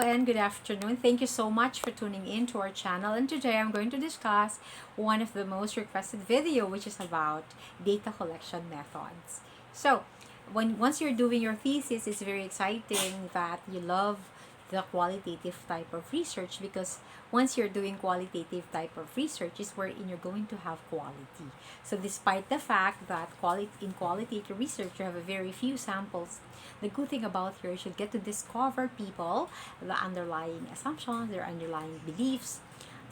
and good afternoon. Thank you so much for tuning in to our channel. And today I'm going to discuss one of the most requested video, which is about data collection methods. So, once you're doing your thesis, it's very exciting that you love the qualitative type of research, because once you're doing qualitative type of research is wherein you're going to have quality. So despite the fact that in qualitative research you have a very few samples, the good thing about here is you get to discover people, the underlying assumptions, their underlying beliefs,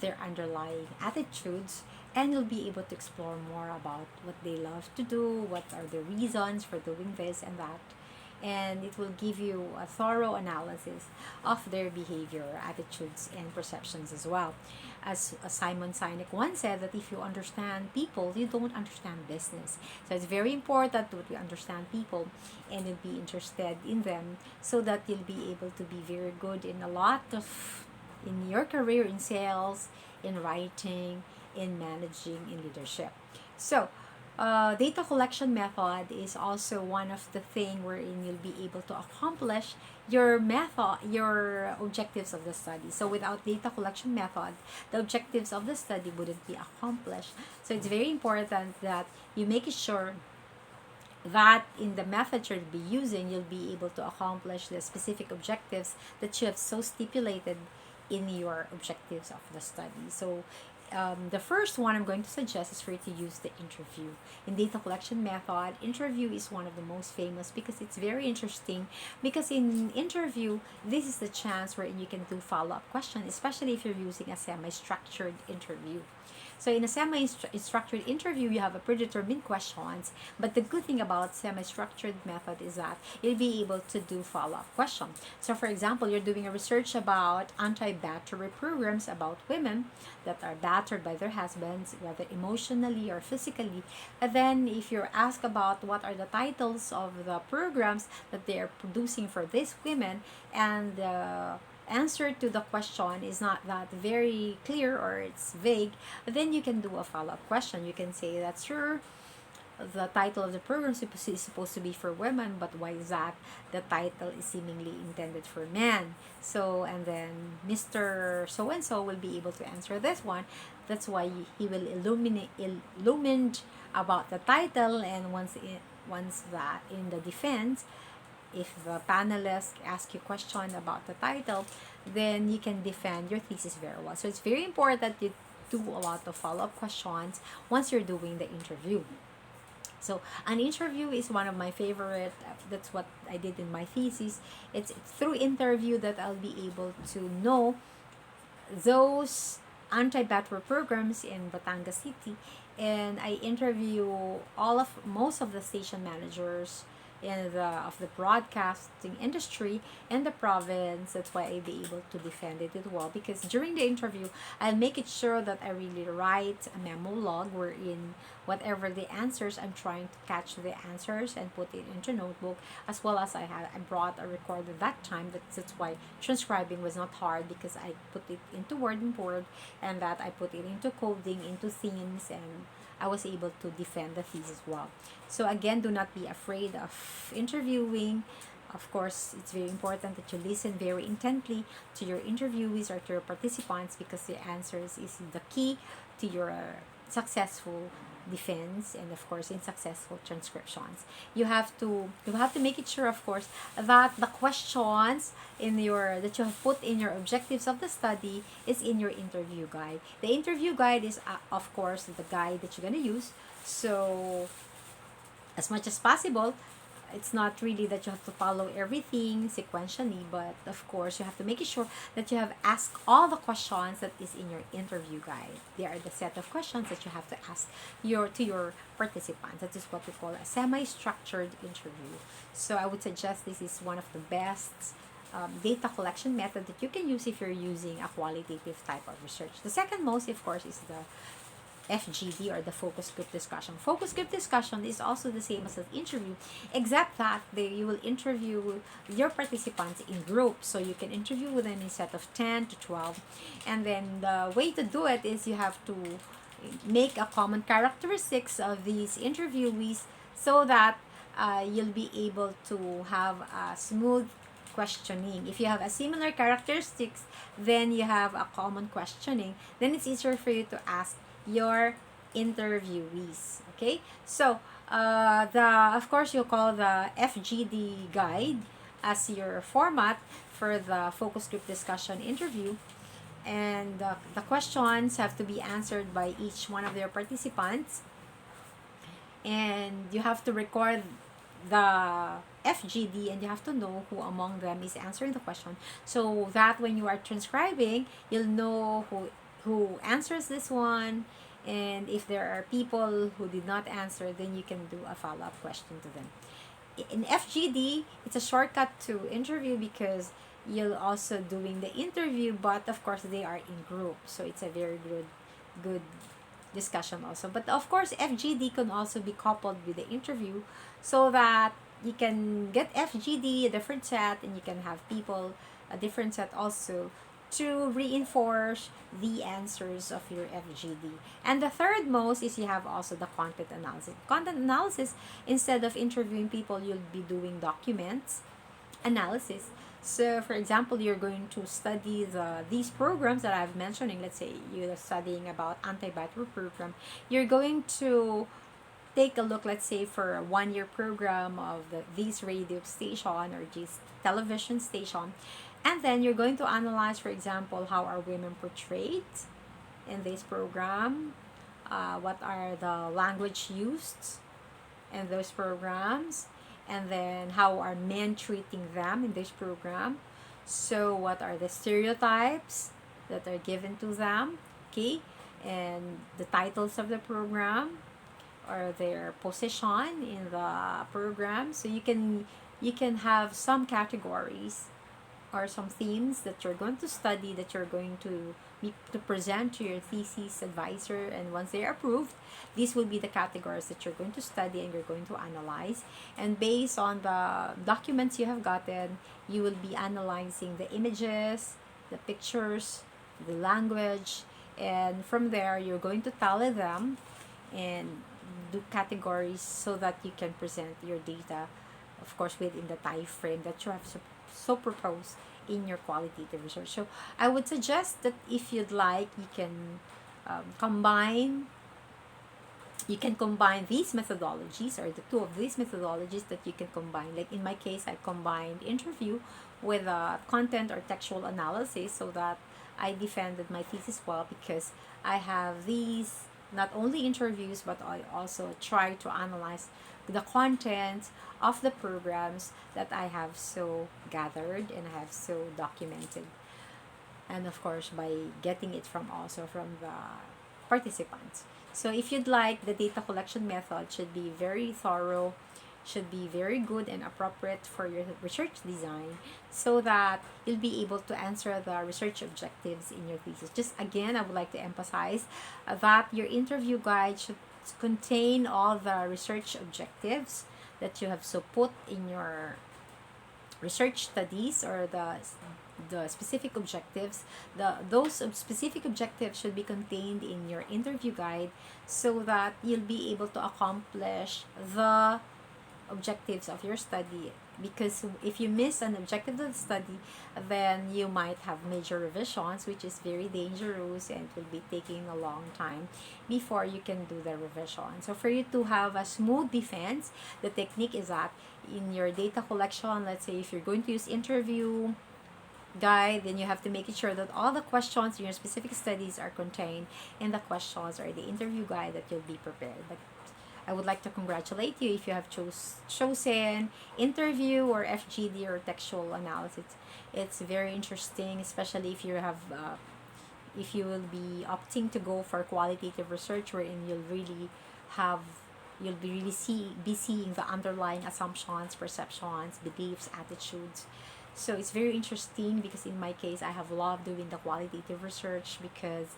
their underlying attitudes, and you'll be able to explore more about what they love to do, what are the reasons for doing this and that, and it will give you a thorough analysis of their behavior, attitudes, and perceptions as well. As Simon Sinek once said, that if you understand people, you don't understand business. So it's very important that we understand people and you'll be interested in them, so that you'll be able to be very good in a lot of in your career, in sales, in writing, in managing, in leadership. So data collection method is also one of the thing wherein you'll be able to accomplish your objectives of the study. So without data collection method, the objectives of the study wouldn't be accomplished. So it's very important that you make sure that in the method you'll be using, you'll be able to accomplish the specific objectives that you have so stipulated in your objectives of the study. So the first one I'm going to suggest is for you to use the interview. In data collection method, interview is one of the most famous because it's very interesting. Because in interview, this is the chance where you can do follow-up questions, especially if you're using a semi-structured interview. So in a semi-structured interview, you have a predetermined questions, but the good thing about semi-structured method is that you'll be able to do follow-up questions. So for example, you're doing a research about anti-battery programs about women that are battered by their husbands, whether emotionally or physically. And then if you're asked about what are the titles of the programs that they are producing for these women, and answer to the question is not that very clear or it's vague, then you can do a follow-up question. You can say, that's sure the title of the program is supposed to be for women, but why is that the title is seemingly intended for men? So, and then Mr. So and so will be able to answer this one. That's why he will illuminate about the title, and once that in the defense, if the panelists ask you question about the title, then you can defend your thesis very well. So it's very important that you do a lot of follow-up questions once you're doing the interview. So an interview is one of my favorite. That's what I did in my thesis. It's through interview that I'll be able to know those anti-battery programs in Batangas City, and I interview most of the station managers of the broadcasting industry in the province. That's why I'll be able to defend it as well, because during the interview I'll make it sure that I really write a memo log wherein whatever the answers, I'm trying to catch the answers and put it into notebook, as well as I brought a recorder that time. That's why transcribing was not hard, because I put it into word and board, and that I put it into coding, into themes, and I was able to defend the thesis as well. So again, do not be afraid of interviewing. Of course, it's very important that you listen very intently to your interviewees or to your participants, because the answers is the key to your successful defense, and of course in successful transcriptions. You have to make it sure, of course, that the questions that you have put in your objectives of the study is in your interview guide. The interview guide is of course the guide that you're going to use. So as much as possible, it's not really that you have to follow everything sequentially, but of course you have to make sure that you have asked all the questions that is in your interview guide. They are the set of questions that you have to ask to your participants. That is what we call a semi-structured interview. So I would suggest this is one of the best data collection method that you can use if you're using a qualitative type of research. The second most, of course, is the FGD, or the focus group discussion. Focus group discussion is also the same as an interview, except that you will interview your participants in groups. So you can interview with them in a set of 10 to 12. And then the way to do it is you have to make a common characteristics of these interviewees, so that you'll be able to have a smooth questioning. If you have a similar characteristics, then you have a common questioning, then it's easier for you to ask your interviewees. Okay, so of course you'll call the FGD guide as your format for the focus group discussion interview, and the questions have to be answered by each one of their participants, and you have to record the FGD, and you have to know who among them is answering the question, so that when you are transcribing, you'll know who answers this one, and if there are people who did not answer, then you can do a follow-up question to them. In FGD, it's a shortcut to interview because you're also doing the interview, but of course they are in group, so it's a very good discussion also. But of course FGD can also be coupled with the interview, so that you can get FGD a different set, and you can have people a different set also, to reinforce the answers of your FGD. And the third most is you have also the content analysis. Content analysis, instead of interviewing people, you'll be doing documents analysis. So for example, you're going to study these programs that I've mentioning. Let's say you're studying about antibiotic program. You're going to take a look, let's say, for a 1 year program of this radio station or this television station, and then you're going to analyze, for example, how are women portrayed in this program, what are the language used in those programs, and then how are men treating them in this program. So what are the stereotypes that are given to them, okay, and the titles of the program or their position in the program. So you can have some categories or some themes that you're going to study, that you're going to present to your thesis advisor, and once they're approved, these will be the categories that you're going to study and you're going to analyze. And based on the documents you have gotten, you will be analyzing the images, the pictures, the language, and from there you're going to tally them and do categories so that you can present your data, of course, within the time frame that you have so proposed in your qualitative research. So I would suggest that if you'd like, combine you can combine these methodologies, or the two of these methodologies that you can combine. Like in my case, I combined interview with content or textual analysis, so that I defended my thesis well, because I have these not only interviews, but I also try to analyze the content of the programs that I have so gathered and I have so documented, and of course by getting it from the participants. So if you'd like, the data collection method should be very thorough, should be very good and appropriate for your research design, so that you'll be able to answer the research objectives in your thesis. Just again, I would like to emphasize that your interview guide should contain all the research objectives that you have so put in your research studies, or the specific objectives. Those specific objectives should be contained in your interview guide, so that you'll be able to accomplish the objectives of your study. Because if you miss an objective of the study, then you might have major revisions, which is very dangerous and will be taking a long time before you can do the revision. So for you to have a smooth defense, the technique is that in your data collection, let's say if you're going to use interview guide, then you have to make sure that all the questions in your specific studies are contained in the questions or the interview guide that you'll be prepared. But I would like to congratulate you if you have chosen interview or FGD or textual analysis. It's very interesting, especially if you have if you will be opting to go for qualitative research, wherein you'll be really seeing the underlying assumptions, perceptions, beliefs, attitudes. So it's very interesting, because in my case, I have loved doing the qualitative research, because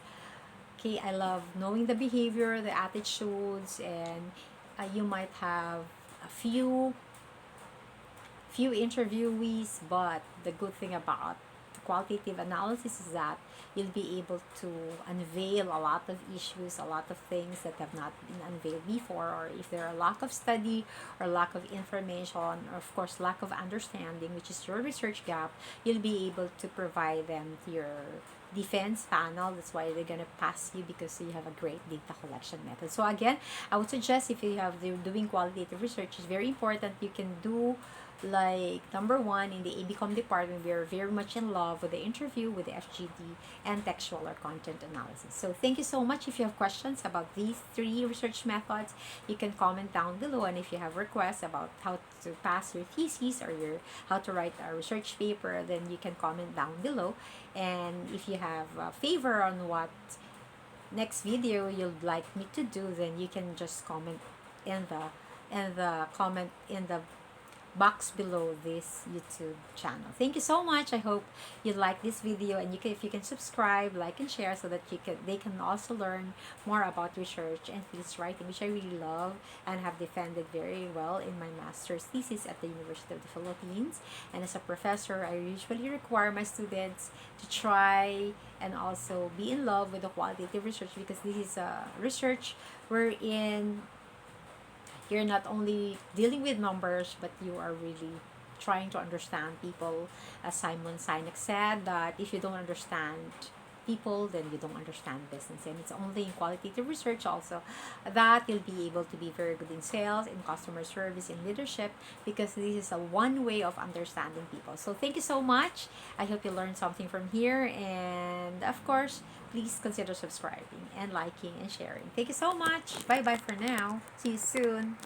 okay, I love knowing the behavior, the attitudes, and you might have a few interviewees, but the good thing about the qualitative analysis is that you'll be able to unveil a lot of issues, a lot of things that have not been unveiled before, or if there are lack of study or lack of information, or of course lack of understanding, which is your research gap, you'll be able to provide them to your defense panel. That's why they're gonna pass you, because you have a great data collection method. So again, I would suggest, if you have, they're doing qualitative research, it's very important you can do, like, number one, in the ABCom department, we are very much in love with the interview, with the FGD, and textual or content analysis. So thank you so much. If you have questions about these three research methods, you can comment down below. And if you have requests about how to pass your thesis, or your how to write a research paper, then you can comment down below. And if you have a favor on what next video you'd like me to do, then you can just comment in the box below this YouTube channel. Thank you so much. I hope you like this video, and if you can subscribe, like, and share, so that they can also learn more about research and thesis writing, which I really love and have defended very well in my master's thesis at the University of the Philippines. And as a professor, I usually require my students to try and also be in love with the qualitative research, because this is a research wherein you're not only dealing with numbers, but you are really trying to understand people. As Simon Sinek said, that if you don't understand people, then you don't understand business. And it's only in qualitative research also that you'll be able to be very good in sales, in customer service, in leadership, because this is a one way of understanding people. So thank you so much. I hope you learned something from here, and of course, please consider subscribing and liking and sharing. Thank you so much. Bye bye for now. See you soon.